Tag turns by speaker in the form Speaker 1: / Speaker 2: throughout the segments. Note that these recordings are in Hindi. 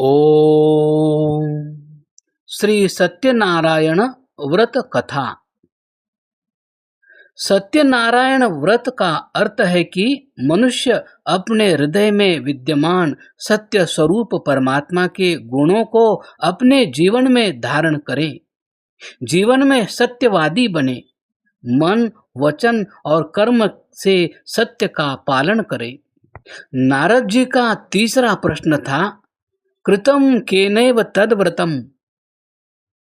Speaker 1: ओम श्री सत्यनारायण व्रत कथा। सत्यनारायण व्रत का अर्थ है कि मनुष्य अपने हृदय में विद्यमान सत्य स्वरूप परमात्मा के गुणों को अपने जीवन में धारण करे, जीवन में सत्यवादी बने, मन, वचन और कर्म से सत्य का पालन करे। नारद जी का तीसरा प्रश्न था, कृतम केनैव तद व्रतम।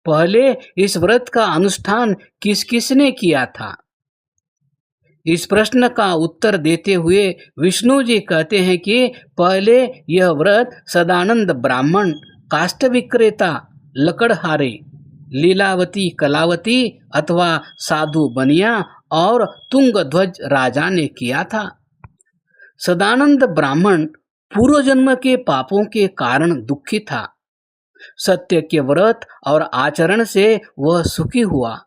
Speaker 1: पहले इस व्रत का अनुष्ठान किस किसने किया था? इस प्रश्न का उत्तर देते हुए विष्णु जी कहते हैं कि पहले यह व्रत सदानंद ब्राह्मण, काष्ठ विक्रेता, लकड़हारे, लीलावती कलावती अथवा साधु बनिया और तुंगध्वज राजा ने किया था। सदानंद ब्राह्मण पूर्व जन्म के पापों के कारण दुखी था। सत्य के व्रत और आचरण से वह सुखी हुआ।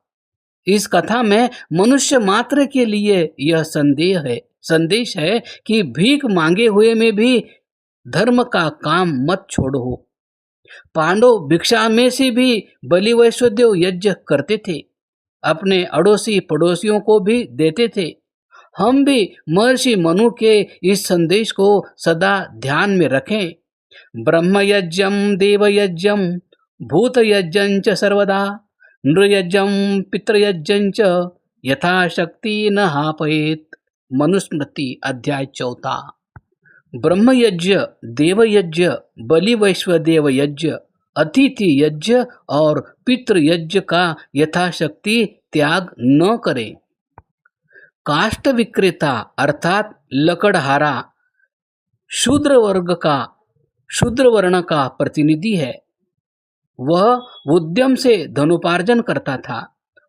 Speaker 1: इस कथा में मनुष्य मात्र के लिए यह संदेश है कि भीख मांगे हुए में भी धर्म का काम मत छोड़ो। पांडव भिक्षा में से भी बलि वैश्वदेव यज्ञ करते थे, अपने अड़ोसी पड़ोसियों को भी देते थे। हम भी महर्षि मनु के इस संदेश को सदा ध्यान में रखें। ब्रह्मयज्ञं देवयज्ञं भूतयज्ञं च सर्वदा नृयज्ञं पितृयज्ञं च यथाशक्ति न हापयेत्। मनुस्मृति अध्याय 4। ब्रह्मयज्ञ, देवयज्ञ, बलि वैश्वदेव यज्ञ, अतिथि यज्ञ और पितृयज्ञ का यथाशक्ति त्याग न करें। काष्ठ विक्रेता अर्थात लकड़हारा शूद्र वर्ण का प्रतिनिधि है। वह उद्यम से धनोपार्जन करता था।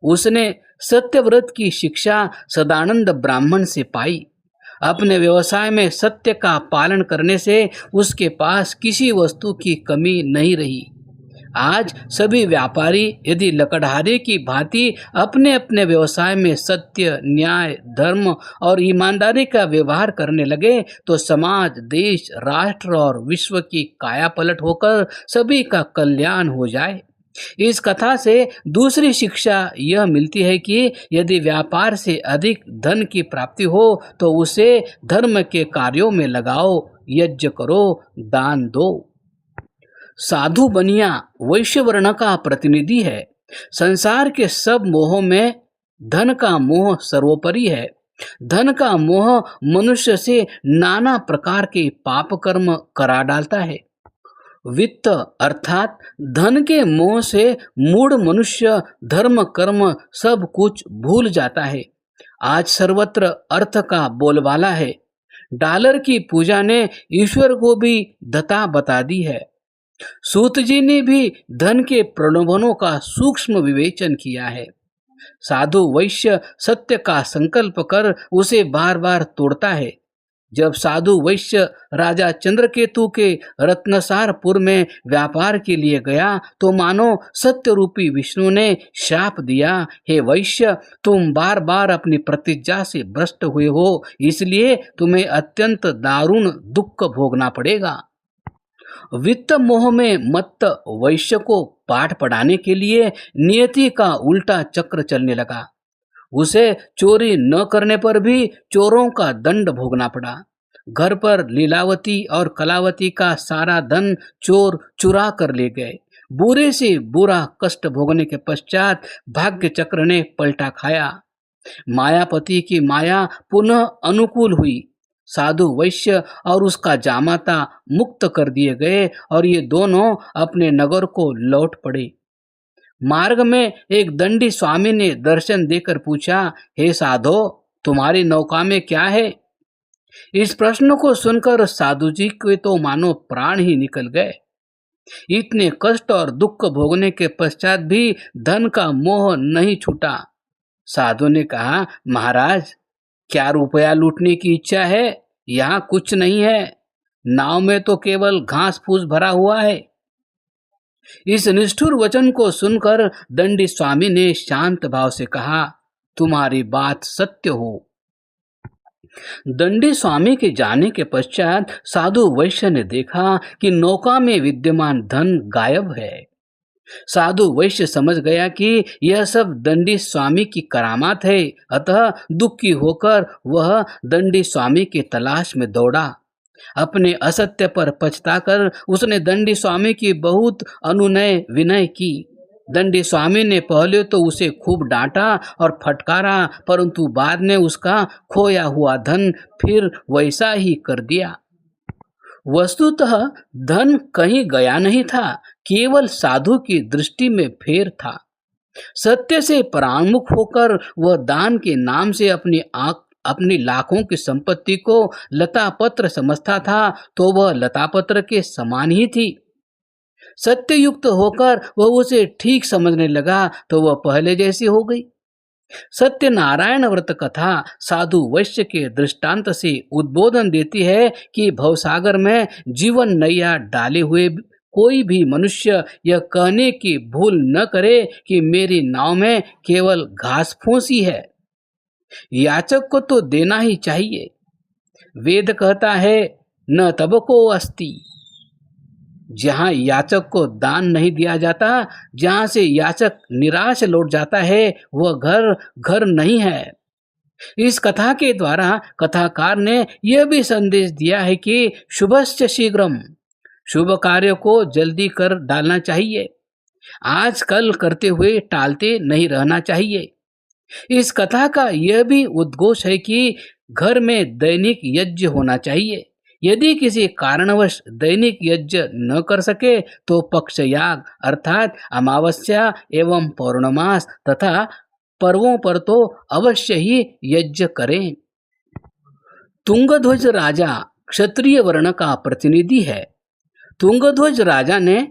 Speaker 1: उसने सत्यव्रत की शिक्षा सदानंद ब्राह्मण से पाई। अपने व्यवसाय में सत्य का पालन करने से उसके पास किसी वस्तु की कमी नहीं रही। आज सभी व्यापारी यदि लकड़हारे की भांति अपने अपने व्यवसाय में सत्य, न्याय, धर्म और ईमानदारी का व्यवहार करने लगे तो समाज, देश, राष्ट्र और विश्व की काया पलट होकर सभी का कल्याण हो जाए। इस कथा से दूसरी शिक्षा यह मिलती है कि यदि व्यापार से अधिक धन की प्राप्ति हो तो उसे धर्म के कार्यों में लगाओ, यज्ञ करो, दान दो। साधु बनिया वैश्य वर्ण का प्रतिनिधि है। संसार के सब मोहों में धन का मोह सर्वोपरि है। धन का मोह मनुष्य से नाना प्रकार के पाप कर्म करा डालता है। वित्त अर्थात धन के मोह से मूढ़ मनुष्य धर्म कर्म सब कुछ भूल जाता है। आज सर्वत्र अर्थ का बोलबाला है। डॉलर की पूजा ने ईश्वर को भी धता बता दी है। सूत जी ने भी धन के प्रलोभनों का सूक्ष्म विवेचन किया है। साधु वैश्य सत्य का संकल्प कर उसे बार बार तोड़ता है। जब साधु वैश्य राजा चंद्रकेतु के रत्नसारपुर में व्यापार के लिए गया तो मानो सत्य रूपी विष्णु ने शाप दिया, हे वैश्य, तुम बार बार अपनी प्रतिज्ञा से भ्रष्ट हुए हो, इसलिए तुम्हें अत्यंत दारुण दुख भोगना पड़ेगा। वित्त मोह में मत्त वैश्य को पाठ पढ़ाने के लिए नियति का उल्टा चक्र चलने लगा। उसे चोरी न करने पर भी चोरों का दंड भोगना पड़ा। घर पर लीलावती और कलावती का सारा धन चोर चुरा कर ले गए। बुरे से बुरा कष्ट भोगने के पश्चात भाग्य चक्र ने पलटा खाया। मायापति की माया पुनः अनुकूल हुई। साधु वैश्य और उसका जामाता मुक्त कर दिए गए और ये दोनों अपने नगर को लौट पड़े। मार्ग में एक दंडी स्वामी ने दर्शन देकर पूछा, हे साधो, तुम्हारी नौका में क्या है? इस प्रश्न को सुनकर साधु जी के तो मानो प्राण ही निकल गए। इतने कष्ट और दुख भोगने के पश्चात भी धन का मोह नहीं छूटा। साधु ने कहा, महाराज, क्या रुपया लूटने की इच्छा है? यहाँ कुछ नहीं है। नाव में तो केवल घास फूस भरा हुआ है। इस निष्ठुर वचन को सुनकर दंडी स्वामी ने शांत भाव से कहा, तुम्हारी बात सत्य हो। दंडी स्वामी के जाने के पश्चात साधु वैश्य ने देखा कि नौका में विद्यमान धन गायब है। साधु वैश्य समझ गया कि यह सब दंडी स्वामी की करामात है, अतः दुखी होकर वह दंडी स्वामी की तलाश में दौड़ा। अपने असत्य पर पछताकर उसने दंडी स्वामी की बहुत अनुनय विनय की। दंडी स्वामी ने पहले तो उसे खूब डांटा और फटकारा, परंतु बाद में उसका खोया हुआ धन फिर वैसा ही कर दिया। वस्तुतः धन कहीं गया नहीं था, केवल साधु की दृष्टि में फेर था। सत्य से परांमुख होकर वह दान के नाम से अपनी लाखों की संपत्ति को लता पत्र समझता था, तो वह लता पत्र के समान ही थी। सत्ययुक्त होकर वह उसे ठीक समझने लगा तो वह पहले जैसी हो गई। सत्यनारायण व्रत कथा साधु वैश्य के दृष्टांत से उद्बोधन देती है कि भवसागर में जीवन नैया डाले हुए कोई भी मनुष्य यह कहने की भूल न करे कि मेरी नाव में केवल घास फूसी है। याचक को तो देना ही चाहिए। वेद कहता है न तबको अस्ति। जहाँ याचक को दान नहीं दिया जाता, जहाँ से याचक निराश लौट जाता है, वह घर घर नहीं है। इस कथा के द्वारा कथाकार ने यह भी संदेश दिया है कि शुभश्च शीघ्रम, शुभ कार्य को जल्दी कर डालना चाहिए। आज कल करते हुए टालते नहीं रहना चाहिए। इस कथा का यह भी उद्घोष है कि घर में दैनिक यज्ञ होना चाहिए। यदि किसी कारणवश दैनिक यज्ञ न कर सके तो पक्षयाग अर्थात अमावस्या एवं पौर्णमास तथा पर्वों पर तो अवश्य ही यज्ञ करें। तुंगध्वज राजा क्षत्रिय वर्ण का प्रतिनिधि है। तुंगध्वज राजा ने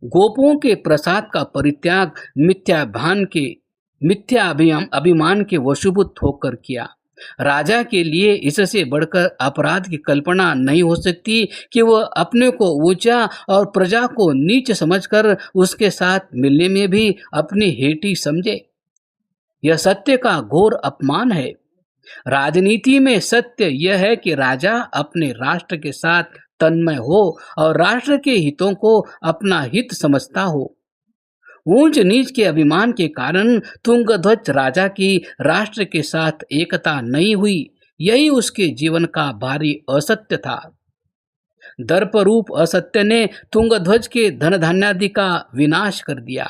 Speaker 1: गोपों के प्रसाद का परित्याग मिथ्या अभिमान के वशीभूत होकर किया। राजा के लिए इससे बढ़कर अपराध की कल्पना नहीं हो सकती कि वह अपने को ऊंचा और प्रजा को नीच समझकर उसके साथ मिलने में भी अपनी हेठी समझे। यह सत्य का घोर अपमान है। राजनीति में सत्य यह है कि राजा अपने राष्ट्र के साथ तन्मय हो और राष्ट्र के हितों को अपना हित समझता हो। ऊंच नीच के अभिमान के कारण तुंगध्वज राजा की राष्ट्र के साथ एकता नहीं हुई। यही उसके जीवन का भारी असत्य था। दर्परूप असत्य ने तुंगध्वज के धन धान्यादि का विनाश कर दिया।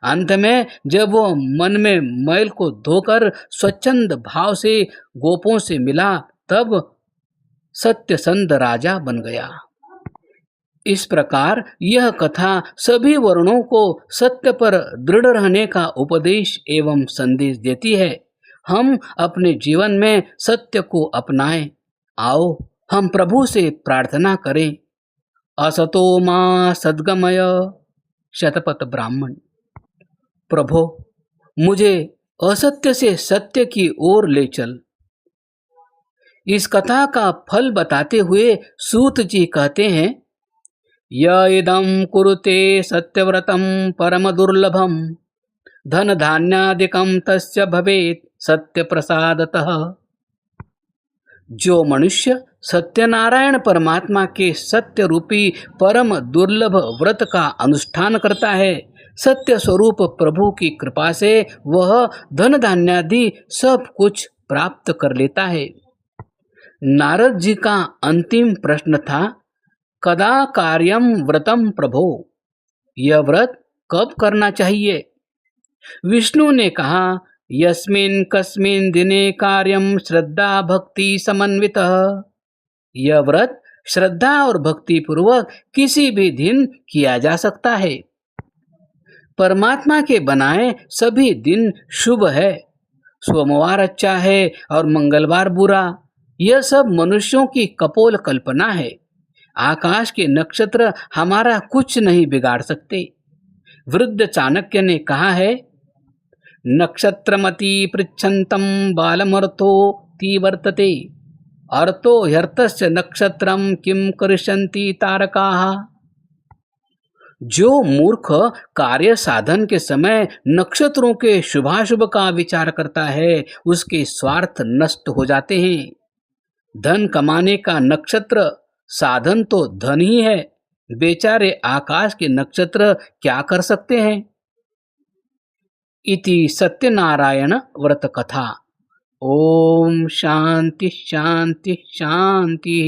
Speaker 1: अंत में जब वो मन में मैल को धोकर स्वच्छंद भाव से गोपों से मिला, तब सत्यसंध राजा बन गया। इस प्रकार यह कथा सभी वर्णों को सत्य पर दृढ़ रहने का उपदेश एवं संदेश देती है। हम अपने जीवन में सत्य को अपनाएं। आओ हम प्रभु से प्रार्थना करें। असतो मा सद्गमय। शतपथ ब्राह्मण। प्रभो, मुझे असत्य से सत्य की ओर ले चल। इस कथा का फल बताते हुए सूत जी कहते हैं, य इदं कुरुते सत्यव्रतं परम दुर्लभम धन धान्यादिकं तस्य भवेत् सत्य प्रसादतः। जो मनुष्य सत्यनारायण परमात्मा के सत्य रूपी परम दुर्लभ व्रत का अनुष्ठान करता है, सत्य स्वरूप प्रभु की कृपा से वह धन धान्यादि सब कुछ प्राप्त कर लेता है। नारद जी का अंतिम प्रश्न था, कदा कार्यम व्रतम प्रभो। यह व्रत कब करना चाहिए? विष्णु ने कहा, यस्मिन् कस्मिन् दिने कार्यम श्रद्धा भक्ति समन्वितः। यह व्रत श्रद्धा और भक्ति पूर्वक किसी भी दिन किया जा सकता है। परमात्मा के बनाए सभी दिन शुभ है। सोमवार अच्छा है और मंगलवार बुरा। यह सब मनुष्यों की कपोल कल्पना है। आकाश के नक्षत्र हमारा कुछ नहीं बिगाड़ सकते। वृद्ध चाणक्य ने कहा है, नक्षत्रमति पृच्छन्तं बालमर्थो तीवर्तते अर्थो ह्यर्थस्य नक्षत्रम किम करिष्यन्ति तारकाः। जो मूर्ख कार्य साधन के समय नक्षत्रों के शुभाशुभ का विचार करता है, उसके स्वार्थ नष्ट हो जाते हैं। धन कमाने का नक्षत्र साधन तो धन ही है। बेचारे आकाश के नक्षत्र क्या कर सकते हैं। इति सत्यनारायण व्रत कथा। ओम शांति शांति शांति।